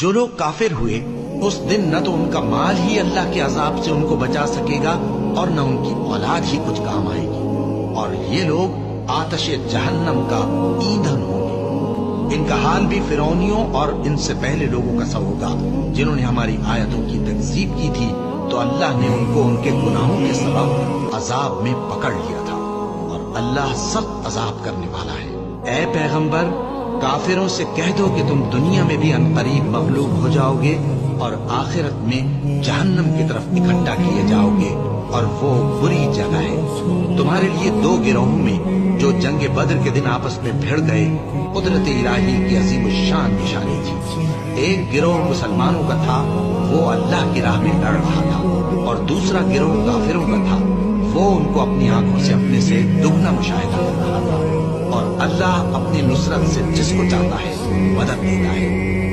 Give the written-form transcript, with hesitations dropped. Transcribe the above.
جو لوگ کافر ہوئے اس دن نہ تو ان کا مال ہی اللہ کے عذاب سے ان کو بچا سکے گا اور نہ ان کی اولاد ہی کچھ کام آئے گی، اور یہ لوگ آتش جہنم کا ایندھن ہوں گے۔ ان کا حال بھی فرعونیوں اور ان سے پہلے لوگوں کا سا ہوگا جنہوں نے ہماری آیتوں کی تکذیب کی تھی، تو اللہ نے ان کو ان کے گناہوں کے سبب عذاب میں پکڑ لیا تھا، اور اللہ سخت عذاب کرنے والا ہے۔ اے پیغمبر، کافروں سے کہہ دو کہ تم دنیا میں بھی عنقریب مغلوب ہو جاؤ گے اور آخرت میں جہنم کی طرف اکٹھا کیے جاؤ گے، اور وہ بری جگہ ہے۔ تمہارے لیے دو گروہوں میں جو جنگ بدر کے دن آپس میں بھڑ گئے قدرت الہی کی عظیم الشان نشانی تھی۔ ایک گروہ مسلمانوں کا تھا، وہ اللہ کی راہ میں لڑ رہا تھا، اور دوسرا گروہ کافروں کا تھا، وہ ان کو اپنی آنکھوں سے اپنے سے دگنا مشاہدہ کر رہا تھا، اور اللہ اپنی نصرت سے جس کو چاہتا ہے مدد دیتا ہے۔